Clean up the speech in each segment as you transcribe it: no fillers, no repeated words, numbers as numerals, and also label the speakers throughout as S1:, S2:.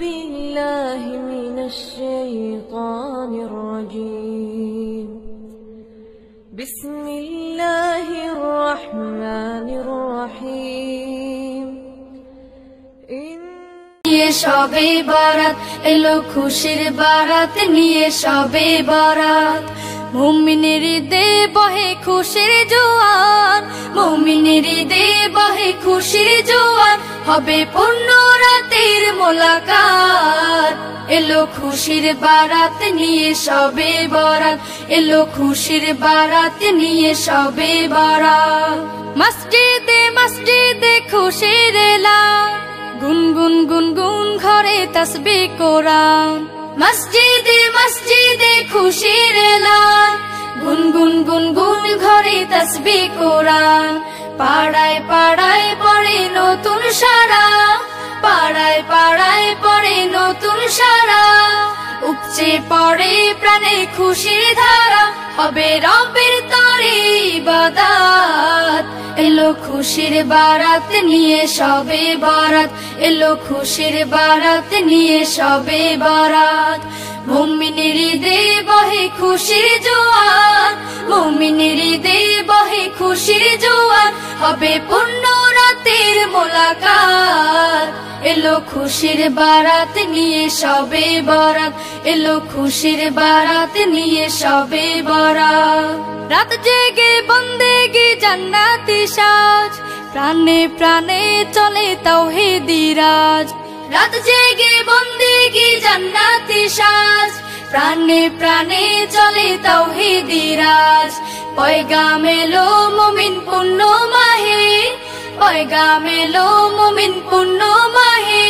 S1: بالله من الشيطان الرجيم بسم الله الرحمن الرحيم
S2: শবে বরাত এলো খুশির বারাত নিয়ে শবে বরাত মুমিনের হৃদয়ে বহে খুশির জোয়ার মুমিনের হৃদয়ে বহে খুশির জোয়ার হবে পূর্ণ রাতের মোলাকাত এলো খুশির বারাত নিয়ে শবে বরাত এলো খুশির বারাত নিয়ে শবে বরাত মসজিদে মসজিদে খুশির এলান গুনগুন গুনগুন ঘরে তাসবিহ কোরআন মসজিদে মসজিদে খুশির এলান গুনগুন গুনগুন ঘরে তাসবিহ কোরআন পাড়ায় পাড়ায় পড়ে নতুন সারা পাড়ায় পাড়ায় পড়ে নতুন সারা উপচে পড়ে প্রাণে খুশির ধারা হবে রবের তরে ইবাদত এলো খুশির বারাত নিয়ে শবে বরাত এলো খুশির বারাত নিয়ে শবে বরাত মুমিনের হৃদয়ে বহে খুশির জোয়ার মুমিনের হৃদয়ে বহে খুশির জোয়ার হবে পূর্ণ রাতের মোলাকাত এলো খুশির বারাত নিয়ে শবে বরাত এলো খুশির বারাত নিয়ে শবে বরাত রাত জেগে বন্দেগি জান্নাতি সাজ প্রাণে প্রাণে চলে তাওহীদি রাজ রাত জেগে বন্দেগি জান্নাতি সাজ প্রাণে প্রাণে চলে তাওহীদি রাজ পয়গাম এলো মুমিন পূর্ণ মাহে পয়গাম এলো মুমিন পূর্ণ মাহে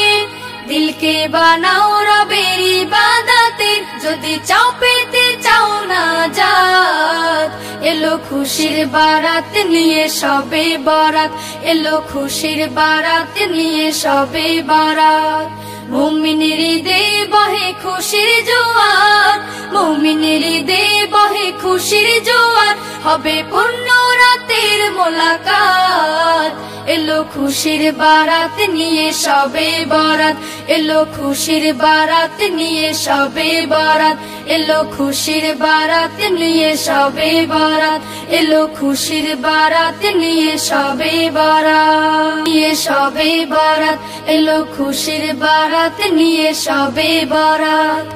S2: দিলকে বানাও রবের ইবাদতে যদি চাও পেতে চাও না জাত এলো খুশির বারাত নিয়ে শবে বরাত এলো খুশির বারাত নিয়ে শবে বরাত মুমিনের হৃদয়ে বহে খুশির জোয়ার মুমিনের হৃদয়ে বহে খুশির জোয়ার হবে পূর্ণ রাতের মোলাকাত এলো খুশির বারাত নিয়ে শবে বরাত এলো খুশির বারাত নিয়ে শবে বরাত এলো খুশির বারাত নিয়ে শবে বরাত এলো খুশির বারাত নিয়ে শবে বরাত নিয়ে শবে বরাত এলো খুশির বারাত নিয়ে শবে বরাত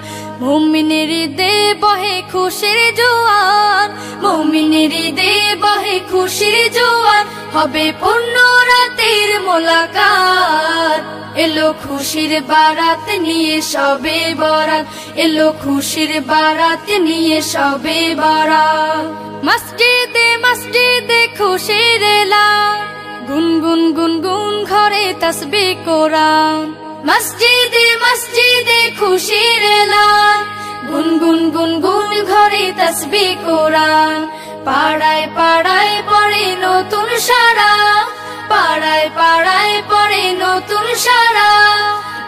S2: মুমিনের হৃদয়ে বহে খুশির জোয়ার মুমিনের হৃদয়ে বহে খুশির জোয়ার হবে পূর্ণ রাতের মোলাকাত এলো খুশির বারাত নিয়ে শবে বরাত এলো খুশির বারাত নিয়ে শবে বরাত মসজিদে মসজিদে খুশির এলান গুনগুন গুনগুন ঘরে তাসবিহ কোরআন মসজিদে মসজিদে খুশির এলান গুনগুন গুনগুন ঘরে তাসবিহ কোরআন পাড়ায় পাড়ায় পড়ে নতুন সারা পাড়ায় পাড়ায় পড়ে নতুন সারা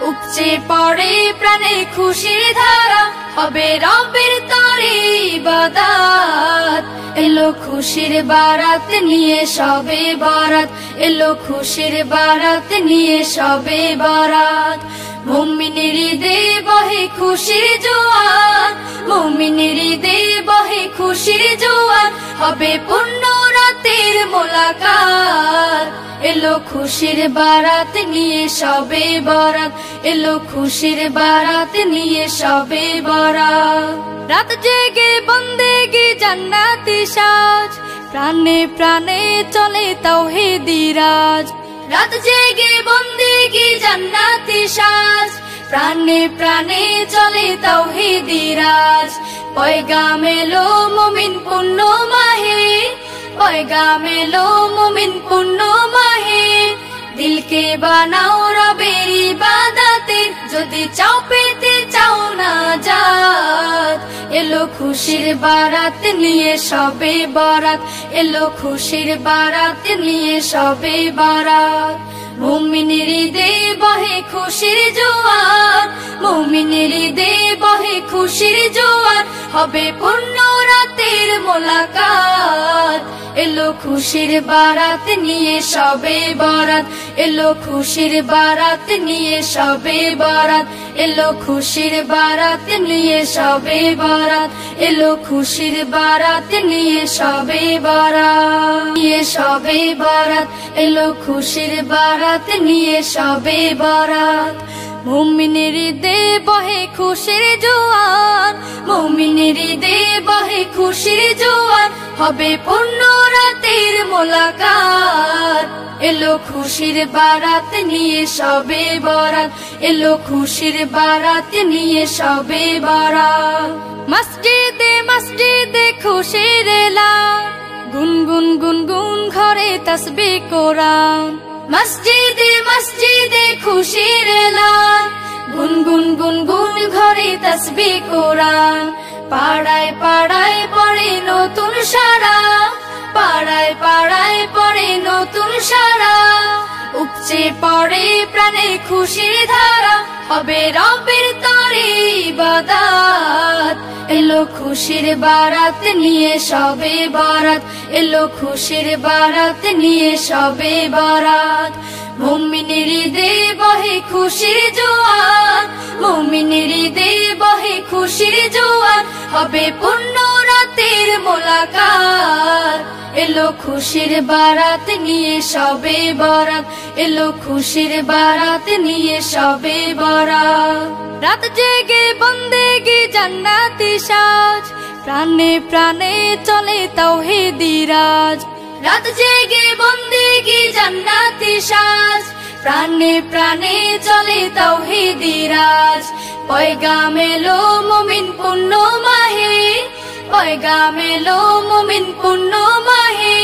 S2: উপচে পড়ে প্রাণে খুশির ধারা হবে রবের তরে ইবাদত এলো খুশির বারাত নিয়ে শবে বরাত এলো খুশির বারাত নিয়ে শবে বরাত মুমিনের হৃদয়ে বহে খুশির জোয়ার মুমিনের হৃদয়ে বহে খুশির জোয়ার হবে পূর্ণ রাতের মোলাকাত এলো খুশির বারাত নিয়ে শবে বরাত এলো খুশির বারাত নিয়ে শবে বরাত রাত জেগে বন্দেগি জান্নাতি সাজ প্রাণে প্রাণে চলে তাওহীদি রাজ রাত জেগে বন্দেগি জান্নাতি সাজ প্রাণে প্রাণে চলে তাওহীদি রাজ পয়গাম এলো মুমিন পূর্ণ মাহে পয়গাম এলো মুমিন পূর্ণ মাহে দিলকে বানাও রবের ইবাদতে যদি চাও পেতে চাও না জাত এলো খুশির বারাত নিয়ে শবে বরাত এলো খুশির বারাত নিয়ে শবে বরাত মুমিনের হৃদয়ে বহে খুশির জোয়ার মুমিনের ঈদে বহে খুশির জোয়ার হবে পূর্ণ রাতের মোলাকাত এলো খুশির বারাত নিয়ে সবে বরাত এলো খুশির বারাত নিয়ে সবে বরাত এলো খুশির বারাত নিয়ে সবে বরাত এলো খুশির বারাত নিয়ে সবে বরাত নিয়ে সবে বরাত এলো খুশির বারাত নিয়ে সবে বরাত মুমিনের ঈদে বহে খুশির জোয়ার মুমিনের ঈদে বহে খুশির জোয়ার হবে পূর্ণ রাতের মোলাকাত এলো খুশির বারাত নিয়ে সবে বরাত এলো খুশির বারাত নিয়ে সবে বরাত মসজিদে মসজিদে খুশির এলান গুনগুন গুনগুন ঘরে তাসবিহ কোরআন মসজিদে মসজিদে খুশির এলান গুনগুন গুনগুন ঘরে তাসবিহ কোরআন পাড়ায় পাড়ায় পড়ে নতুন সারা পাড়ায় পাড়ায় পড়ে নতুন সারা উপচে পড়ে প্রাণে খুশির ধারা হবে রবের তরে ইবাদত এলো খুশির বারাত নিয়ে সবে বরাত এলো খুশির বারাত নিয়ে সবে বরাত মুমিনের ঈদে বহে খুশির জোয়ার মুমিনের ঈদে বহে খুশির জোয়ার হবে পূর্ণ রাতের মোলাকাত এলো খুশির বারাত নিয়ে সবে বরাত এলো খুশির বারাত নিয়ে সবে বরাত রাত জেগে বন্দেগি জান্নাতি সাজ প্রাণে প্রাণে চলে তাওহীদি রাজ রাত জেগে বন্দেগি জান্নাতি সাজ প্রাণে প্রাণে চলে তাওহীদি রাজ পয়গাম এলো মুমিন পূর্ণ মাহে পয়গাম এলো মুমিন পূর্ণ মাহে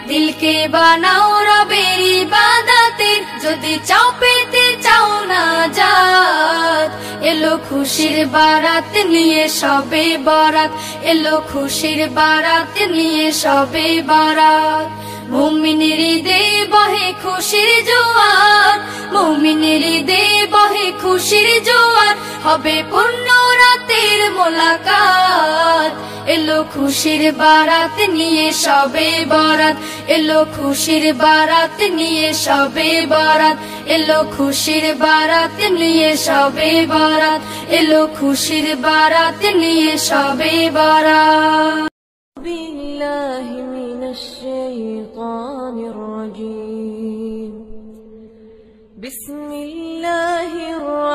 S2: দিলকে বানাও রবের ইবাদতের যদি চাও পেতে চাও না জাত এলো খুশির বারাত নিয়ে সবে বরাত এলো খুশির বারাত নিয়ে সবে বরাত মুমিনের ঈদে বহে খুশির জোয়ার মুমিনের ঈদে বহে খুশির জোয়ার হবে পূর্ণ রাতের মোলাকাত এলো খুশির বারাত নিয়ে সবে বরাত এলো খুশির বারাত নিয়ে সবে বরাত এলো খুশির বারাত নিয়ে সবে বরাত এলো খুশির বারাত নিয়ে সবে বরাত
S1: بالله من الشيطان الرجيم بسم الله الرحمن